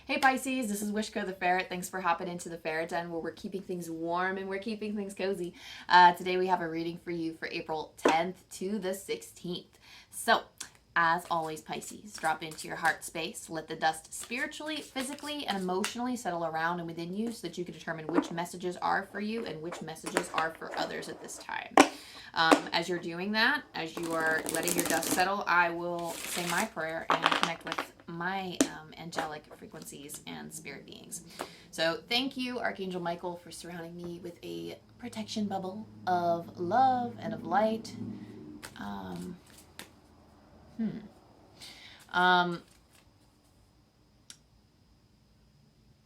Hey Pisces, this is Wishko the Ferret. Thanks for hopping into the Ferret Den where we're keeping things warm and we're keeping things cozy. Today we have a reading for you for April 10th to the 16th. So, as always, Pisces, drop into your heart space. Let the dust spiritually, physically, and emotionally settle around and within you so that you can determine which messages are for you and which messages are for others at this time. As you're doing that, as you are letting your dust settle, I will say my prayer and connect with my angelic frequencies and spirit beings. So thank you, Archangel Michael, for surrounding me with a protection bubble of love and of light.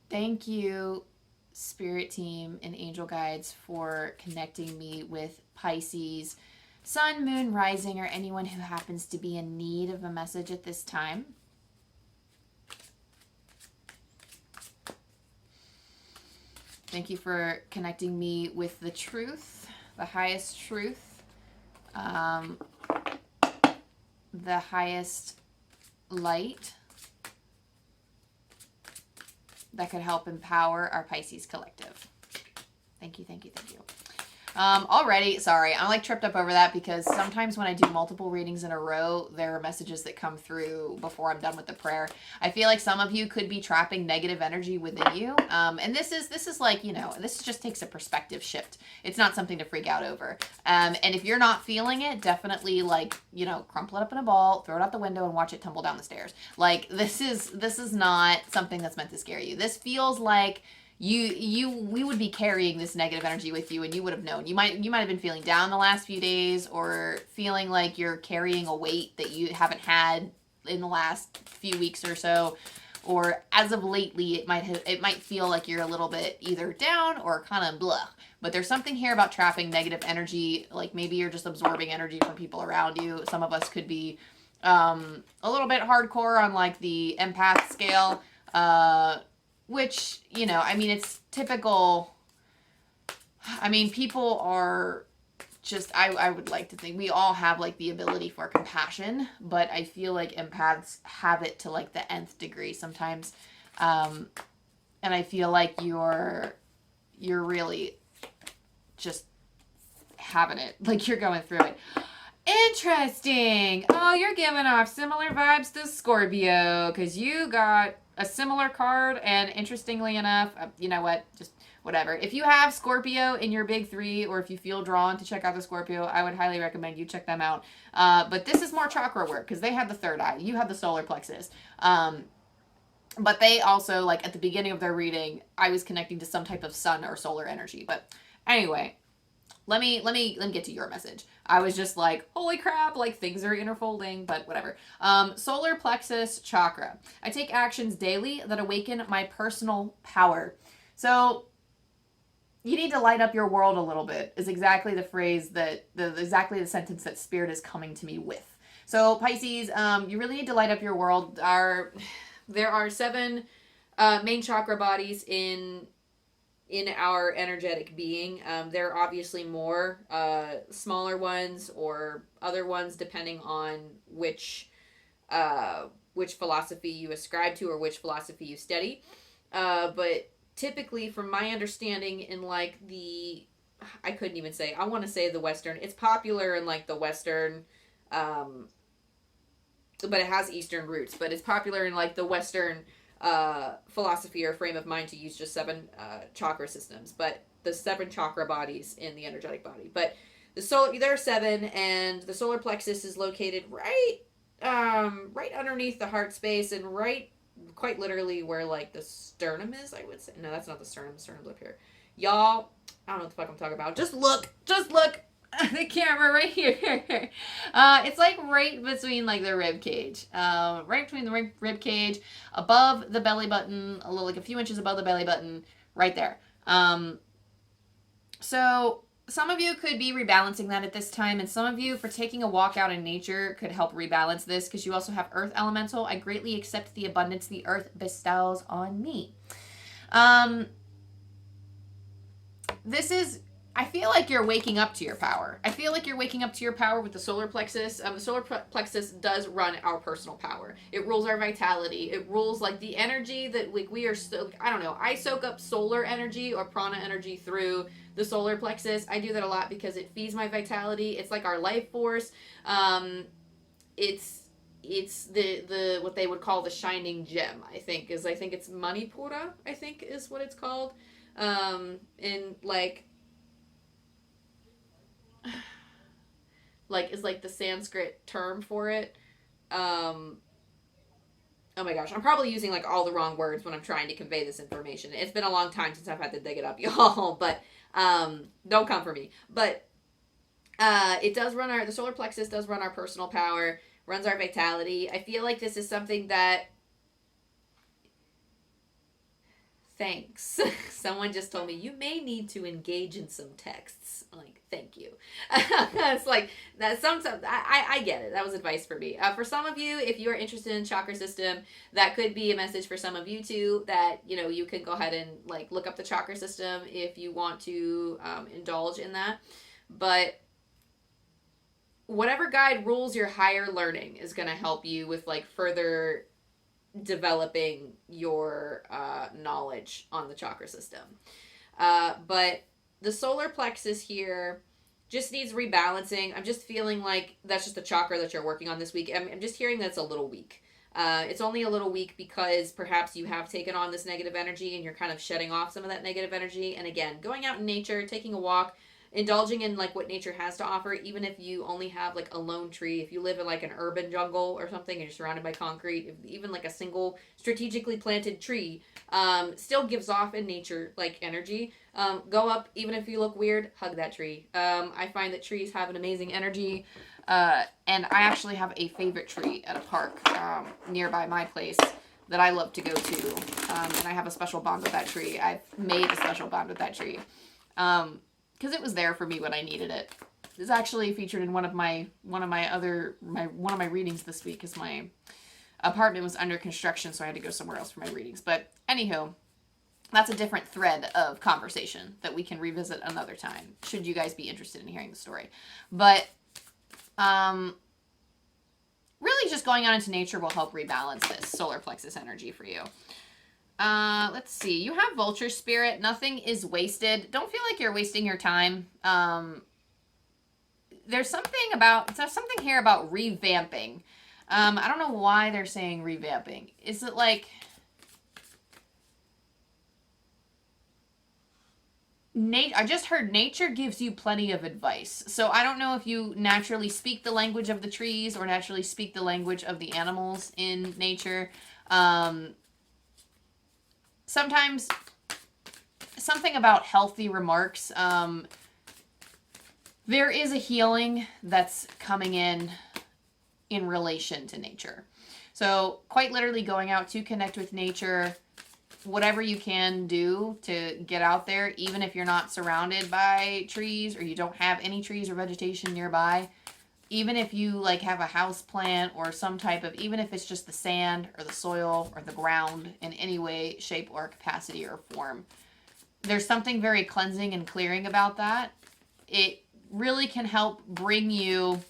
Thank you, spirit team and angel guides, for connecting me with Pisces, sun, moon, rising, or anyone who happens to be in need of a message at this time. Thank you for connecting me with the truth, the highest truth, the highest light that could help empower our Pisces collective. Thank you, thank you, thank you. Already, sorry, I'm like tripped up over that because sometimes when I do multiple readings in a row, there are messages that come through before I'm done with the prayer. I feel like some of you could be trapping negative energy within you. And this is like, you know, this just takes a perspective shift. It's not something to freak out over. And if you're not feeling it, definitely like, you know, crumple it up in a ball, throw it out the window and watch it tumble down the stairs. Like this is not something that's meant to scare you. This feels like we would be carrying this negative energy with you and you would have known. You might have been feeling down the last few days or feeling like you're carrying a weight that you haven't had in the last few weeks or so. Or as of lately, it might feel like you're a little bit either down or kind of blah. But there's something here about trapping negative energy. Like maybe you're just absorbing energy from people around you. Some of us could be a little bit hardcore on like the empath scale. Which, you know, I mean, it's typical. I mean, people are just, I would like to think we all have like the ability for compassion, but I feel like empaths have it to like the nth degree sometimes. And I feel like you're really just having it, like you're going through it. Interesting. Oh, you're giving off similar vibes to Scorpio because you got a similar card, and interestingly enough, you know what, just whatever. If you have Scorpio in your big three, or if you feel drawn to check out the Scorpio, I would highly recommend you check them out. But this is more chakra work because they have the third eye. You have the solar plexus. But they also, like at the beginning of their reading, I was connecting to some type of sun or solar energy. But anyway, let me get to your message. I was just like, holy crap, like things are interfolding, but whatever. Solar plexus chakra. I take actions daily that awaken my personal power. So you need to light up your world a little bit is exactly the phrase that, exactly the sentence that Spirit is coming to me with. So Pisces, you really need to light up your world. There are 7 main chakra bodies in our energetic being. There are obviously more smaller ones or other ones depending on which philosophy you ascribe to or which philosophy you study. But typically, from my understanding, in like I couldn't even say, I want to say the Western, it's popular in like the Western, but it has Eastern roots, but it's popular in like the Western philosophy or frame of mind to use just 7 chakra systems, but the 7 chakra bodies in the energetic body. But there are 7, and the solar plexus is located right underneath the heart space and right quite literally where like the sternum is, I would say. No, that's not the sternum. The sternum's up here. Y'all, I don't know what the fuck I'm talking about. Just look. The camera right here. It's like right between like the rib cage. Right between the rib cage, above the belly button, like a few inches above the belly button, right there. So some of you could be rebalancing that at this time, and some of you, for taking a walk out in nature, could help rebalance this because you also have Earth Elemental. I greatly accept the abundance the Earth bestows on me. This is I feel like you're waking up to your power. I feel like you're waking up to your power with the solar plexus. The solar plexus does run our personal power. It rules our vitality. It rules like the energy that we are so, I don't know. I soak up solar energy or prana energy through the solar plexus. I do that a lot because it feeds my vitality. It's like our life force. It's the what they would call the shining gem, I think it's Manipura, I think is what it's called. In is like the Sanskrit term for it. Oh my gosh, I'm probably using like all the wrong words when I'm trying to convey this information. It's been a long time since I've had to dig it up, y'all, but don't come for me. But it does run the solar plexus does run our personal power, runs our vitality. I feel like this is something that, thanks. Someone just told me you may need to engage in some texts. I'm like, thank you. It's like that. Sometimes I get it. That was advice for me. For some of you, if you are interested in chakra system, that could be a message for some of you too. That you can go ahead and like look up the chakra system if you want to indulge in that. But whatever guide rules your higher learning is going to help you with like further developing your knowledge on the chakra system. But the solar plexus here just needs rebalancing. I'm just feeling like that's just the chakra that you're working on this week. I'm just hearing that's a little weak. It's only a little weak because perhaps you have taken on this negative energy and you're kind of shedding off some of that negative energy. And again, going out in nature, taking a walk, indulging in like what nature has to offer, even if you only have like a lone tree, if you live in like an urban jungle or something and you're surrounded by concrete, even like a single strategically planted tree still gives off in nature like energy. Go up, even if you look weird, hug that tree. I find that trees have an amazing energy, and I actually have a favorite tree at a park nearby my place that I love to go to, and I have a special bond with that tree. I've made a special bond with that tree because it was there for me when I needed it. It's actually featured in one of my readings this week, because my apartment was under construction, so I had to go somewhere else for my readings. But anywho, that's a different thread of conversation that we can revisit another time, should you guys be interested in hearing the story. But really just going out into nature will help rebalance this solar plexus energy for you. Let's see. You have vulture spirit. Nothing is wasted. Don't feel like you're wasting your time. There's something here about revamping. I don't know why they're saying revamping. Is it like I just heard nature gives you plenty of advice. So I don't know if you naturally speak the language of the trees or naturally speak the language of the animals in nature. Sometimes something about healthy remarks. There is a healing that's coming in relation to nature. So quite literally going out to connect with nature, whatever you can do to get out there, even if you're not surrounded by trees or you don't have any trees or vegetation nearby, even if you like have a house plant or some type of, even if it's just the sand or the soil or the ground in any way, shape, or capacity or form, there's something very cleansing and clearing about that. It really can help bring you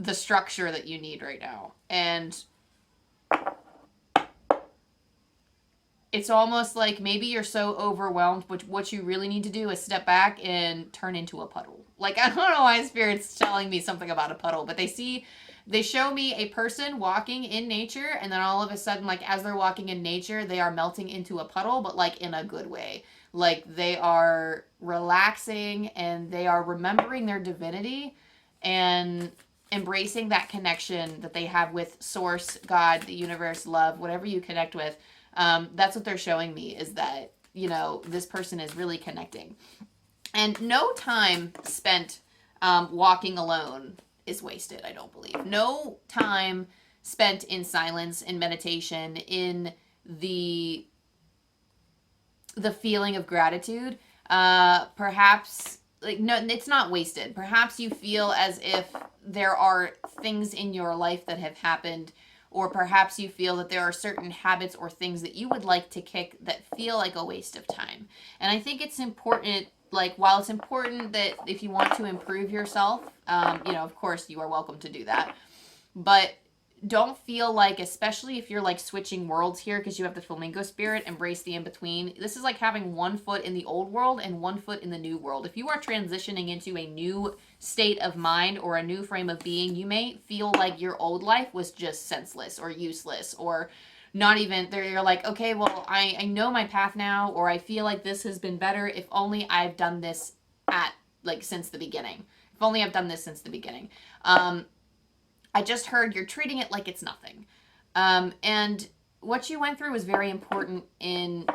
the structure that you need right now. And it's almost like maybe you're so overwhelmed, but what you really need to do is step back and turn into a puddle. Like, I don't know why Spirit's telling me something about a puddle, but they show me a person walking in nature, and then all of a sudden, like, as they're walking in nature, they are melting into a puddle, but like in a good way. Like, they are relaxing and they are remembering their divinity and embracing that connection that they have with Source, God, the universe, love, whatever you connect with. That's what they're showing me, is that, this person is really connecting. And no time spent walking alone is wasted, I don't believe. No time spent in silence, in meditation, in the feeling of gratitude. Perhaps, no, it's not wasted. Perhaps you feel as if there are things in your life that have happened or perhaps you feel that there are certain habits or things that you would like to kick that feel like a waste of time. And I think it's important, like, while it's important that if you want to improve yourself, you know, of course you are welcome to do that, but don't feel like, especially if you're like switching worlds here because you have the flamingo spirit, embrace the in-between. This is like having one foot in the old world and one foot in the new world. If you are transitioning into a new state of mind or a new frame of being, you may feel like your old life was just senseless or useless, or not even there. You're like, okay, well, I know my path now, or I feel like this has been better if only I've done this since the beginning. If only I've done this since the beginning. I just heard you're treating it like it's nothing. And what you went through was very important in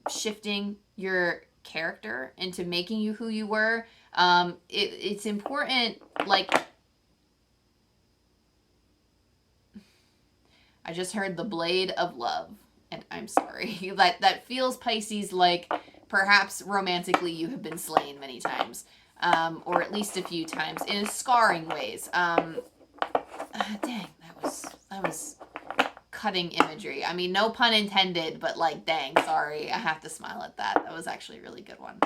shifting your character into making you who you were. It's important, like, I just heard the blade of love, and I'm sorry. That feels, Pisces, like perhaps romantically you have been slain many times, or at least a few times in scarring ways. Dang, that was cutting imagery. I mean, no pun intended, but like, dang, sorry. I have to smile at that. That was actually a really good one.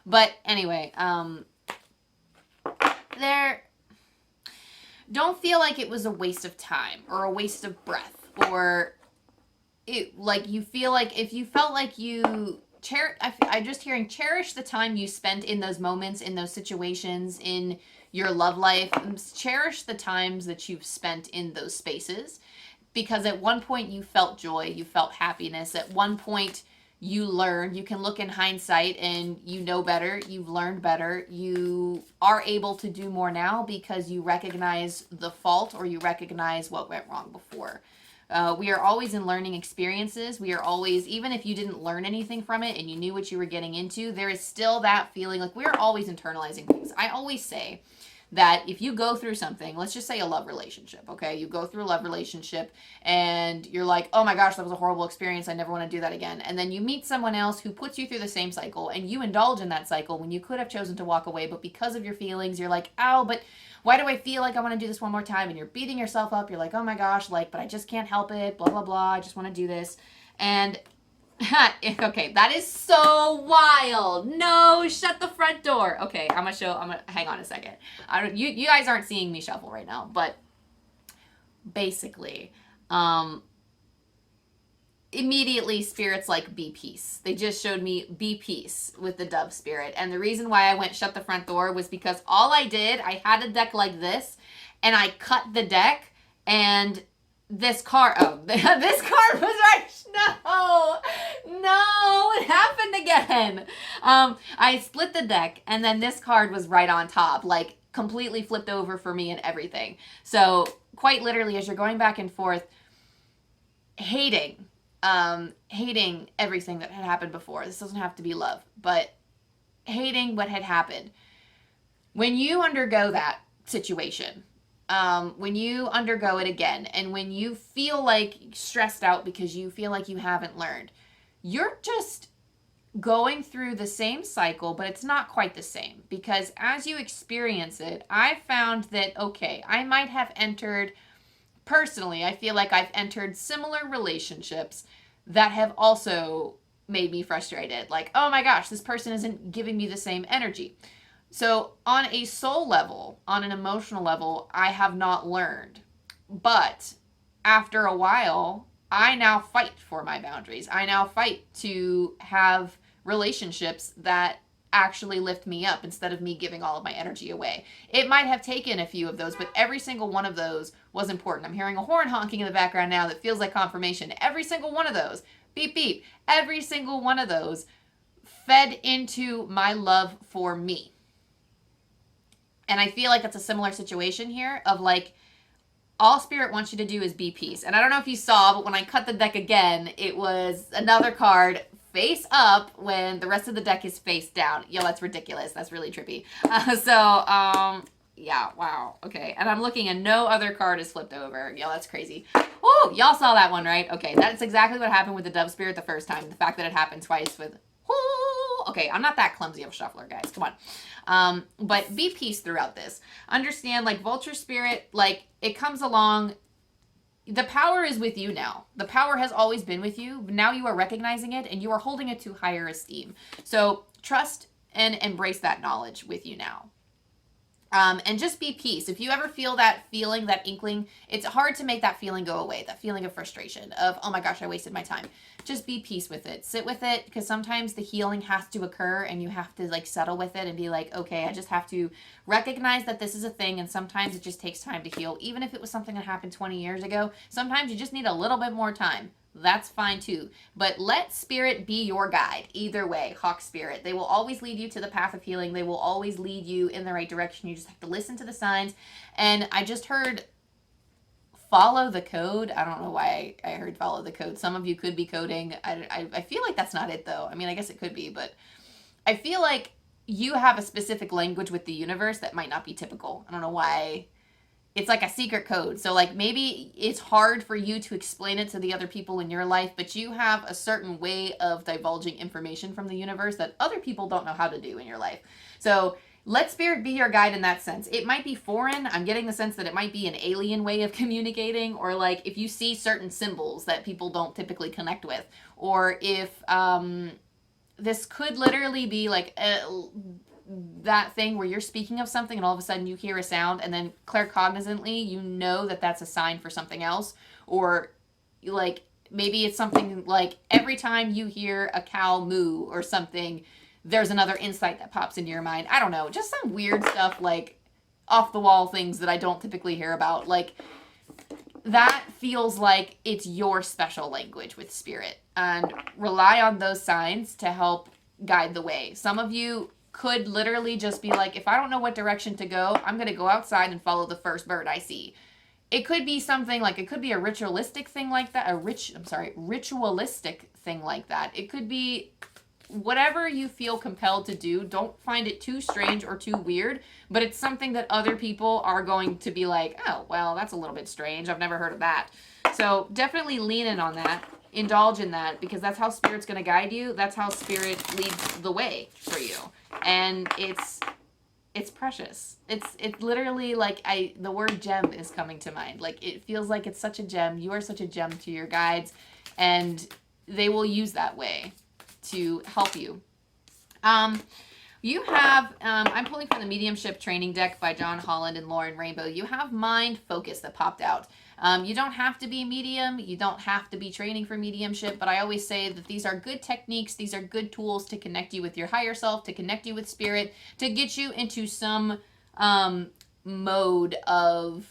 But anyway, don't feel like it was a waste of time or a waste of breath, or it, like, you feel like if you felt like you I'm just hearing cherish the time you spent in those moments, in those situations, in your love life. Cherish the times that you've spent in those spaces, because at one point you felt joy, you felt happiness. At one point you learned. You can look in hindsight and you know better, you've learned better, you are able to do more now because you recognize the fault or you recognize what went wrong before. We are always in learning experiences. We are always, even if you didn't learn anything from it and you knew what you were getting into, there is still that feeling like we're always internalizing things. I always say that if you go through something, let's just say a love relationship, okay? You go through a love relationship and you're like, oh my gosh, that was a horrible experience. I never want to do that again. And then you meet someone else who puts you through the same cycle and you indulge in that cycle when you could have chosen to walk away, but because of your feelings, you're like, ow, but why do I feel like I want to do this one more time? And you're beating yourself up. You're like, oh my gosh, like, but I just can't help it, blah, blah, blah. I just want to do this. And okay, that is so wild. No, shut the front door. Okay, I'm gonna hang on a second. You guys aren't seeing me shuffle right now, but basically, immediately spirits like be peace. They just showed me be peace with the dove spirit. And the reason why I went shut the front door was because all I did, I had a deck like this and I cut the deck and this card, this card was right. No, it happened again. I split the deck and then this card was right on top, like completely flipped over for me and everything. So quite literally, as you're going back and forth, hating everything that had happened before. This doesn't have to be love, but hating what had happened. When you undergo that situation, when you undergo it again, and when you feel like stressed out because you feel like you haven't learned, you're just going through the same cycle, but it's not quite the same, because as you experience it, I found that, okay, I might have entered, personally, I feel like I've entered similar relationships that have also made me frustrated. Like, oh my gosh, this person isn't giving me the same energy. So on a soul level, on an emotional level, I have not learned. But after a while, I now fight for my boundaries. I now fight to have relationships that actually lift me up instead of me giving all of my energy away. It might have taken a few of those, but every single one of those was important. I'm hearing a horn honking in the background now that feels like confirmation. Every single one of those, beep, beep, every single one of those fed into my love for me. And I feel like that's a similar situation here of like, all Spirit wants you to do is be peace. And I don't know if you saw, but when I cut the deck again, it was another card face up when the rest of the deck is face down. Yo, that's ridiculous. That's really trippy. Yeah, wow. Okay. And I'm looking and no other card is flipped over. Yo, that's crazy. Oh, y'all saw that one, right? Okay. That's exactly what happened with the Dove Spirit the first time. The fact that it happened twice with... Okay, I'm not that clumsy of a shuffler, guys. Come on. But be peace throughout this. Understand, like, Vulture Spirit, like, it comes along the power is with you now. The power has always been with you. Now you are recognizing it and you are holding it to higher esteem. So trust and embrace that knowledge with you now. And just be peace. If you ever feel that feeling, that inkling, it's hard to make that feeling go away. That feeling of frustration of, oh my gosh, I wasted my time. Just be peace with it. Sit with it, because sometimes the healing has to occur and you have to like settle with it and be like, okay, I just have to recognize that this is a thing, and sometimes it just takes time to heal. Even if it was something that happened 20 years ago, sometimes you just need a little bit more time. That's fine too. But let spirit be your guide. Either way, hawk spirit. They will always lead you to the path of healing. They will always lead you in the right direction. You just have to listen to the signs. And I just heard follow the code. I don't know why I heard follow the code. Some of you could be coding. I feel like that's not it though. I mean, I guess it could be, but I feel like you have a specific language with the universe that might not be typical. I don't know why. It's like a secret code. So like maybe it's hard for you to explain it to the other people in your life, but you have a certain way of divulging information from the universe that other people don't know how to do in your life. So let spirit be your guide in that sense. It might be foreign. I'm getting the sense that it might be an alien way of communicating, or like if you see certain symbols that people don't typically connect with, or if this could literally be like that thing where you're speaking of something and all of a sudden you hear a sound, and then claircognizantly you know that that's a sign for something else. Or like maybe it's something like every time you hear a cow moo or something, there's another insight that pops into your mind. I don't know, just some weird stuff, like off the wall things that I don't typically hear about. Like that feels like it's your special language with spirit, and rely on those signs to help guide the way. Some of you could literally just be like, if I don't know what direction to go, I'm going to go outside and follow the first bird I see. It could be something like, it could be a ritualistic thing like that, ritualistic thing like that. It could be whatever you feel compelled to do. Don't find it too strange or too weird, but it's something that other people are going to be like, oh, well, that's a little bit strange. I've never heard of that. So definitely lean in on that. Indulge in that, because that's how spirit's going to guide you. That's how spirit leads the way for you. And it's precious. It's literally like the word gem is coming to mind. Like it feels like it's such a gem. You are such a gem to your guides, and they will use that way to help you. You have, I'm pulling from the Mediumship training deck by John Holland and Lauren Rainbow. You have mind focus that popped out. You don't have to be a medium. You don't have to be training for mediumship, but I always say that these are good techniques. These are good tools to connect you with your higher self, to connect you with spirit, to get you into some mode of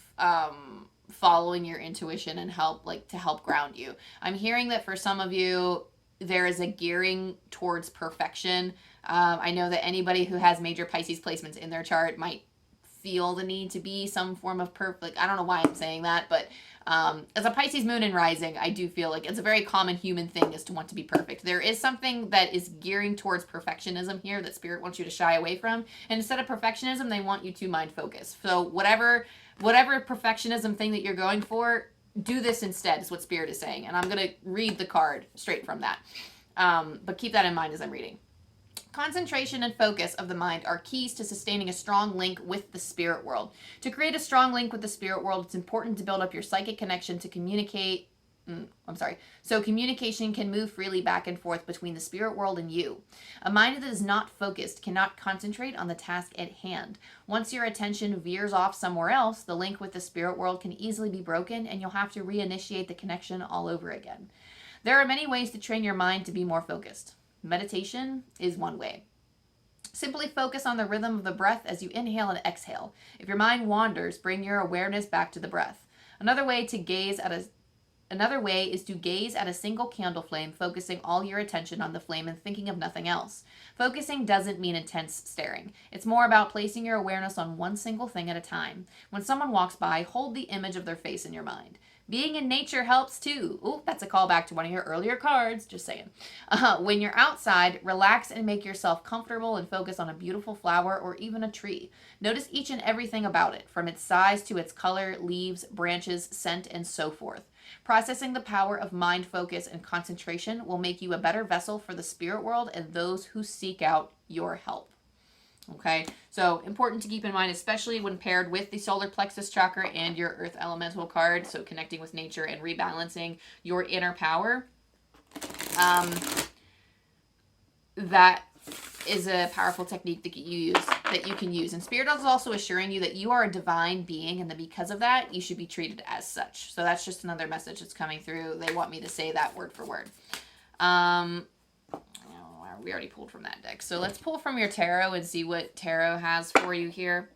following your intuition and to help ground you. I'm hearing that for some of you, there is a gearing towards perfection. I know that anybody who has major Pisces placements in their chart might feel the need to be some form of perfect. I don't know why I'm saying that, but as a Pisces moon and rising, I do feel like it's a very common human thing is to want to be perfect. There is something that is gearing towards perfectionism here that spirit wants you to shy away from. And instead of perfectionism, they want you to mind focus. So whatever perfectionism thing that you're going for, do this instead is what spirit is saying. And I'm going to read the card straight from that. But keep that in mind as I'm reading. Concentration and focus of the mind are keys to sustaining a strong link with the spirit world. To create a strong link with the spirit world, it's important to build up your psychic connection to communicate. So communication can move freely back and forth between the spirit world and you. A mind that is not focused cannot concentrate on the task at hand. Once your attention veers off somewhere else, the link with the spirit world can easily be broken, and you'll have to reinitiate the connection all over again. There are many ways to train your mind to be more focused. Meditation is one way. Simply focus on the rhythm of the breath as you inhale and exhale. If your mind wanders, bring your awareness back to the breath. Another way is to gaze at a single candle flame, focusing all your attention on the flame and thinking of nothing else. Focusing doesn't mean intense staring. It's more about placing your awareness on one single thing at a time. When someone walks by, hold the image of their face in your mind. Being in nature helps too. Ooh, that's a callback to one of your earlier cards, just saying. When you're outside, relax and make yourself comfortable and focus on a beautiful flower or even a tree. Notice each and everything about it, from its size to its color, leaves, branches, scent, and so forth. Processing the power of mind focus and concentration will make you a better vessel for the spirit world and those who seek out your help. Okay, so important to keep in mind, especially when paired with the solar plexus chakra and your earth elemental card. So connecting with nature and rebalancing your inner power. That is a powerful technique that you can use. And Spirit is also assuring you that you are a divine being, and that because of that, you should be treated as such. So that's just another message that's coming through. They want me to say that word for word. We already pulled from that deck. So let's pull from your tarot and see what tarot has for you here.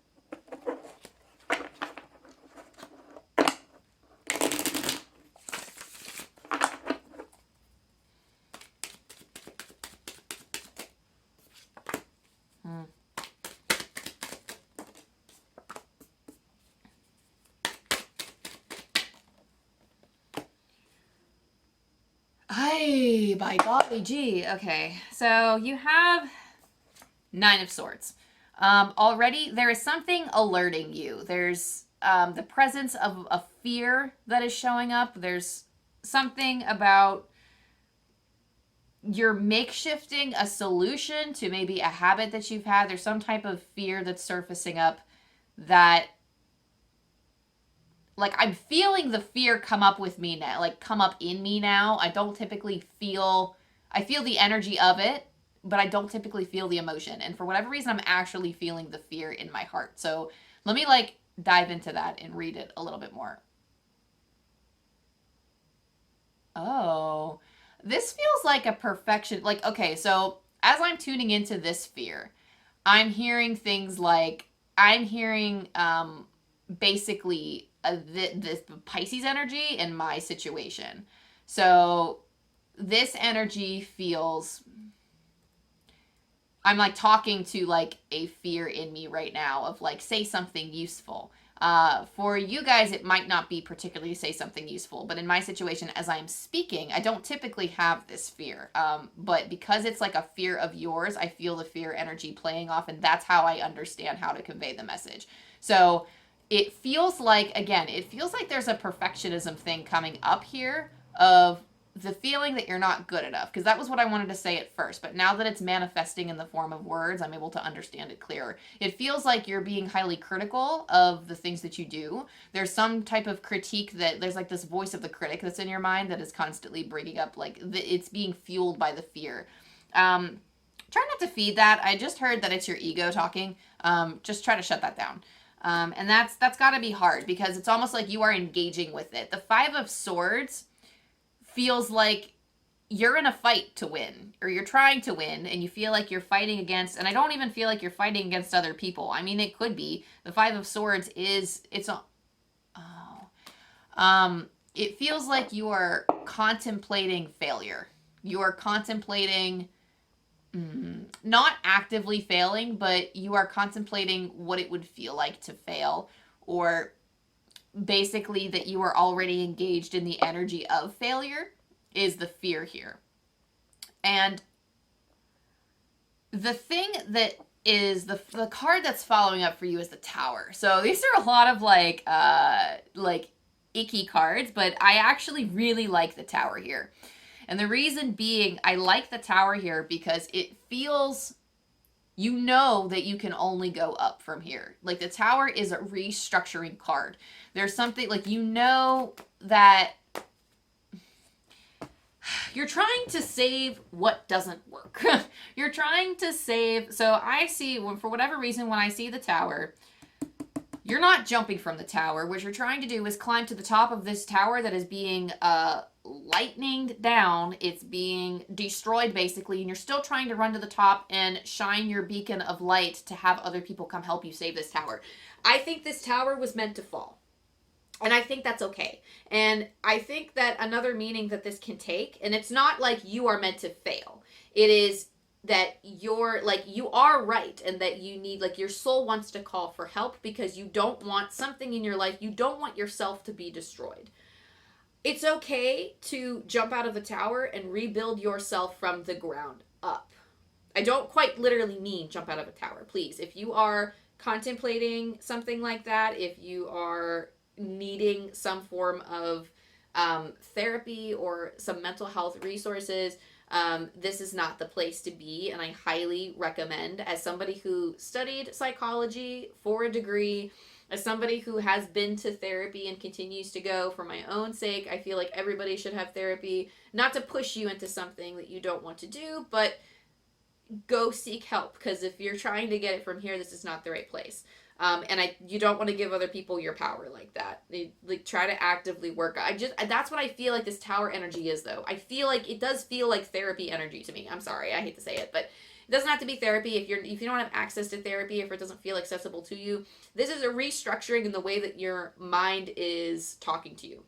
Ay, by golly gee. Okay, so you have Nine of Swords. Already, there is something alerting you. There's the presence of a fear that is showing up. There's something about you're makeshifting a solution to maybe a habit that you've had. There's some type of fear that's surfacing up that, like, I'm feeling the fear come up with me now, like come up in me now. I don't typically feel, I feel the energy of it, but I don't typically feel the emotion. And for whatever reason, I'm actually feeling the fear in my heart. So let me like dive into that and read it a little bit more. Oh, this feels like a perfection. Like, okay, so as I'm tuning into this fear, I'm hearing things like, I'm hearing basically this Pisces energy in my situation. So this energy feels, I'm like talking to like a fear in me right now of like, say something useful. For you guys, it might not be particularly say something useful, but in my situation, as I'm speaking, I don't typically have this fear. But because it's like a fear of yours, I feel the fear energy playing off, and that's how I understand how to convey the message. So it feels like, again, it feels like there's a perfectionism thing coming up here of the feeling that you're not good enough, because that was what I wanted to say at first, but now that it's manifesting in the form of words, I'm able to understand it clearer. It feels like you're being highly critical of the things that you do. There's some type of critique that there's like this voice of the critic that's in your mind that is constantly bringing up, like it's being fueled by the fear. Try not to feed that. I just heard that it's your ego talking. Just try to shut that down. And that's got to be hard, because it's almost like you are engaging with it. The Five of Swords feels like you're in a fight to win, or you're trying to win, and you feel like you're fighting against, and I don't even feel like you're fighting against other people. I mean, it could be. The Five of Swords it feels like you are contemplating failure. You are contemplating, not actively failing, but you are contemplating what it would feel like to fail, or basically that you are already engaged in the energy of failure is the fear here. And the thing that is the card that's following up for you is the Tower. So these are a lot of like icky cards, but I actually really like the Tower here. And the reason being, I like the Tower here because it feels, you know that you can only go up from here. Like the Tower is a restructuring card. There's something like, you know that you're trying to save what doesn't work. You're trying to save. So I see, for whatever reason, when I see the Tower, you're not jumping from the tower. What you're trying to do is climb to the top of this tower that is being lightninged down. It's being destroyed, basically, and you're still trying to run to the top and shine your beacon of light to have other people come help you save this tower. I think this tower was meant to fall. And I think that's okay. And I think that another meaning that this can take, and it's not like you are meant to fail. It is that you're like, you are right, and that you need, like, your soul wants to call for help because you don't want something in your life. You don't want yourself to be destroyed. It's okay to jump out of the tower and rebuild yourself from the ground up. I don't quite literally mean jump out of a tower, please. If you are contemplating something like that, if you are needing some form of therapy or some mental health resources, This is not the place to be, and I highly recommend, as somebody who studied psychology for a degree, as somebody who has been to therapy and continues to go for my own sake, I feel like everybody should have therapy, not to push you into something that you don't want to do, but go seek help, because if you're trying to get it from here, this is not the right place. You don't want to give other people your power like that. Like, try to actively work. That's what I feel like this Tower energy is, though. I feel like it does feel like therapy energy to me. I'm sorry, I hate to say it, but it doesn't have to be therapy if you don't have access to therapy, if it doesn't feel accessible to you. This is a restructuring in the way that your mind is talking to you.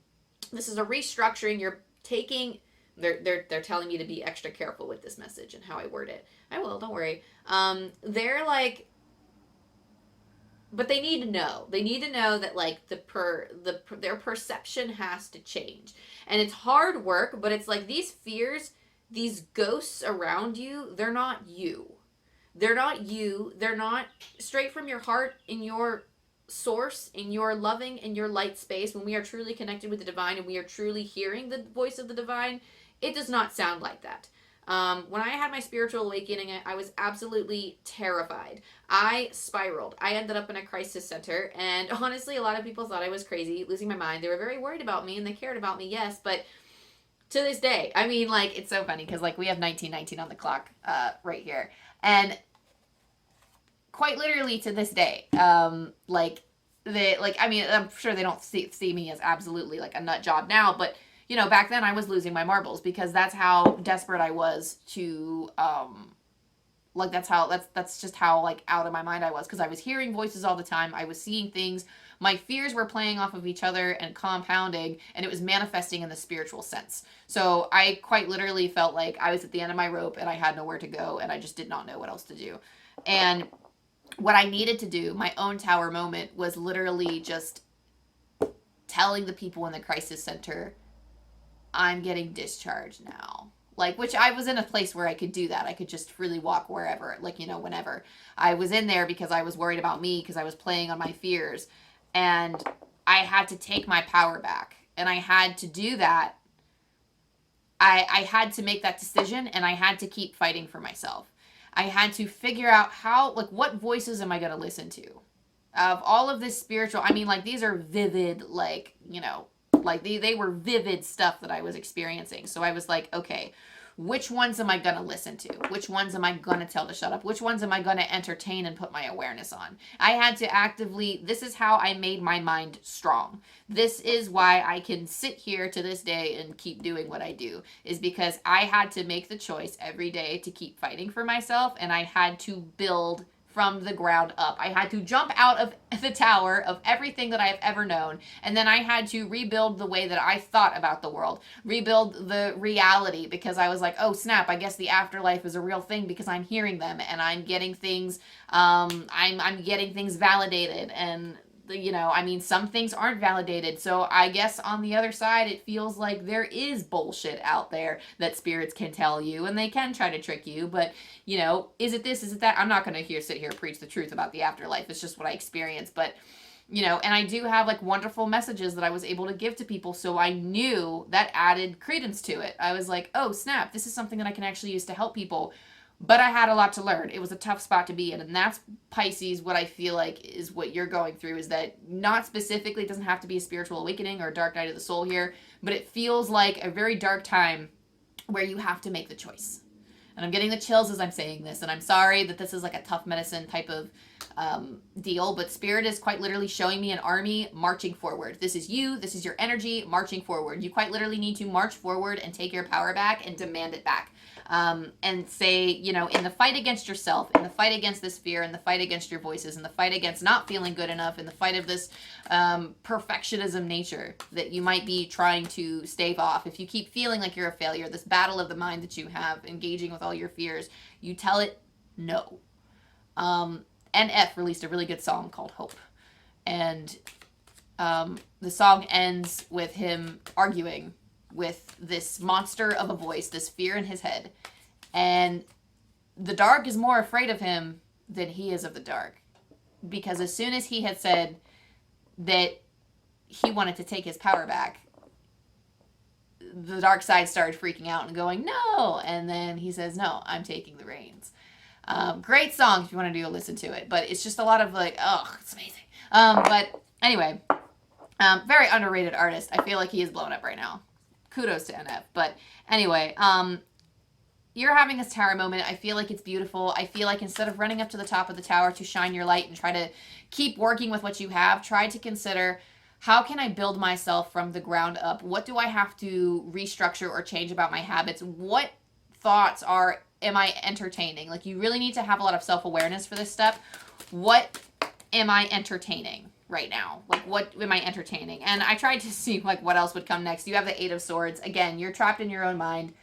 This is a restructuring. You're taking. They're telling me to be extra careful with this message and how I word it. I will, don't worry. They're like, but they need to know. They need to know that, like, their perception has to change. And it's hard work, but it's like these fears, these ghosts around you, they're not you. They're not you. They're not straight from your heart, in your source, in your loving and your light space. When we are truly connected with the divine and we are truly hearing the voice of the divine, it does not sound like that. When I had my spiritual awakening, I was absolutely terrified. I spiraled. I ended up in a crisis center, and honestly, a lot of people thought I was crazy, losing my mind. They were very worried about me, and they cared about me, yes, but to this day, I mean, like, it's so funny, because, like, we have 1919 on the clock right here, and quite literally to this day, I'm sure they don't see me as absolutely, like, a nut job now, but you know, back then I was losing my marbles, because that's how desperate I was to, that's just how, like, out of my mind I was, because I was hearing voices all the time. I was seeing things. My fears were playing off of each other and compounding, and it was manifesting in the spiritual sense. So I quite literally felt like I was at the end of my rope and I had nowhere to go, and I just did not know what else to do. And what I needed to do, my own Tower moment, was literally just telling the people in the crisis center, I'm getting discharged now. Like, which I was in a place where I could do that. I could just freely walk wherever, like, you know, whenever. I was in there because I was worried about me, because I was playing on my fears. And I had to take my power back. And I had to do that. I had to make that decision, and I had to keep fighting for myself. I had to figure out how, like, what voices am I going to listen to? Of all of this spiritual, I mean, like, these are vivid, like, you know, like, they were vivid stuff that I was experiencing. So I was like, okay, which ones am I going to listen to? Which ones am I going to tell to shut up? Which ones am I going to entertain and put my awareness on? I had to actively, this is how I made my mind strong. This is why I can sit here to this day and keep doing what I do, is because I had to make the choice every day to keep fighting for myself, and I had to build from the ground up. I had to jump out of the tower of everything that I have ever known, and then I had to rebuild the way that I thought about the world, rebuild the reality, because I was like, oh snap, I guess the afterlife is a real thing, because I'm hearing them and I'm getting things, I'm getting things validated, and you know, I mean, some things aren't validated. So I guess on the other side, it feels like there is bullshit out there that spirits can tell you, and they can try to trick you. But, you know, is it this? Is it that? I'm not going to sit here preach the truth about the afterlife. It's just what I experienced. But, you know, and I do have, like, wonderful messages that I was able to give to people. So I knew that added credence to it. I was like, oh, snap, this is something that I can actually use to help people. But I had a lot to learn. It was a tough spot to be in. And that's, Pisces, what I feel like is what you're going through, is that not specifically, it doesn't have to be a spiritual awakening or a dark night of the soul here, but it feels like a very dark time where you have to make the choice. And I'm getting the chills as I'm saying this, and I'm sorry that this is like a tough medicine type of deal, but Spirit is quite literally showing me an army marching forward. This is you, this is your energy marching forward. You quite literally need to march forward and take your power back and demand it back. And say, you know, in the fight against yourself, in the fight against this fear, in the fight against your voices, in the fight against not feeling good enough, in the fight of this perfectionism nature that you might be trying to stave off. If you keep feeling like you're a failure, this battle of the mind that you have, engaging with all your fears, you tell it no. NF released a really good song called Hope. And the song ends with him arguing with this monster of a voice, this fear in his head. And the dark is more afraid of him than he is of the dark. Because as soon as he had said that he wanted to take his power back, the dark side started freaking out and going, no. And then he says, no, I'm taking the reins. Great song if you want to do a listen to it. But it's just a lot of like, oh, it's amazing. But anyway, very underrated artist. I feel like he is blowing up right now. Kudos to NF. But anyway, you're having this tower moment. I feel like it's beautiful. I feel like instead of running up to the top of the tower to shine your light and try to keep working with what you have, try to consider, how can I build myself from the ground up? What do I have to restructure or change about my habits? What thoughts am I entertaining? Like, you really need to have a lot of self-awareness for this step. What am I entertaining right now? Like, what am I entertaining? And I tried to see like what else would come next. You have the Eight of Swords. Again, you're trapped in your own mind.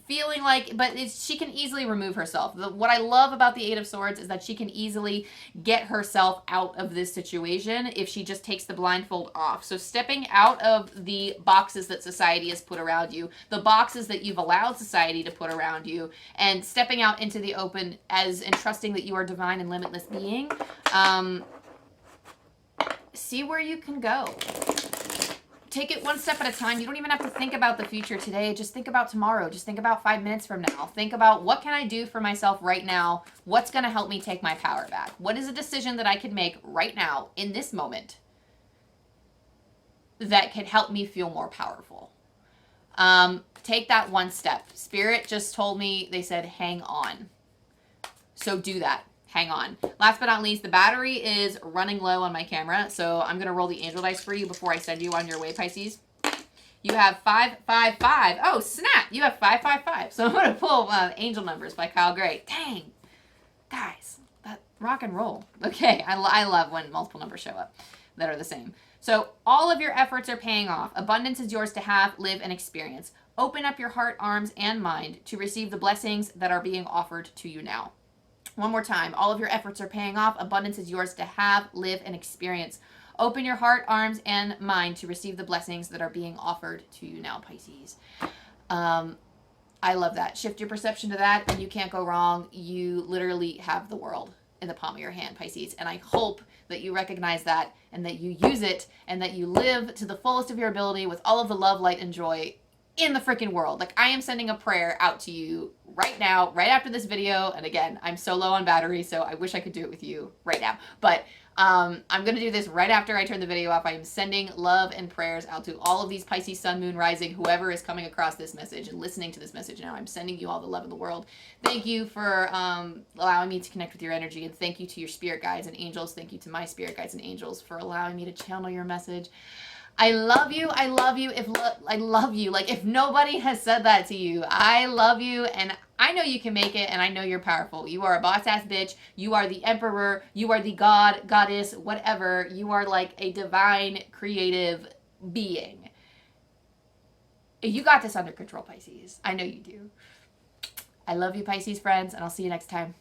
Feeling like, but she can easily remove herself. What I love about the Eight of Swords is that she can easily get herself out of this situation if she just takes the blindfold off. So stepping out of the boxes that society has put around you, the boxes that you've allowed society to put around you, and stepping out into the open and trusting that you are divine and limitless being, see where you can go. Take it one step at a time. You don't even have to think about the future today. Just think about tomorrow. Just think about 5 minutes from now. Think about, what can I do for myself right now? What's going to help me take my power back? What is a decision that I can make right now in this moment that can help me feel more powerful? Take that one step. Spirit just told me, they said, hang on. So do that. Hang on. Last but not least, the battery is running low on my camera, so I'm going to roll the angel dice for you before I send you on your way, Pisces. You have 555. Oh, snap! You have 555. So I'm going to pull Angel Numbers by Kyle Gray. Dang. Guys, that rock and roll. Okay, I love when multiple numbers show up that are the same. So all of your efforts are paying off. Abundance is yours to have, live, and experience. Open up your heart, arms, and mind to receive the blessings that are being offered to you now. One more time. All of your efforts are paying off. Abundance is yours to have, live, and experience. Open your heart, arms, and mind to receive the blessings that are being offered to you now, Pisces. I love that. Shift your perception to that, and you can't go wrong. You literally have the world in the palm of your hand, Pisces. And I hope that you recognize that, and that you use it, and that you live to the fullest of your ability with all of the love, light, and joy in the freaking world. Like, I am sending a prayer out to you right now, right after this video. And again, I'm so low on battery, so I wish I could do it with you right now. But I'm going to do this right after I turn the video off. I am sending love and prayers out to all of these Pisces, Sun, Moon, Rising, whoever is coming across this message and listening to this message now. I'm sending you all the love in the world. Thank you for allowing me to connect with your energy. And thank you to your spirit guides and angels. Thank you to my spirit guides and angels for allowing me to channel your message. I love you. I love you. I love you. Like, if nobody has said that to you, I love you, and I know you can make it, and I know you're powerful. You are a boss-ass bitch. You are the emperor. You are the god, goddess, whatever. You are like a divine, creative being. You got this under control, Pisces. I know you do. I love you, Pisces friends, and I'll see you next time.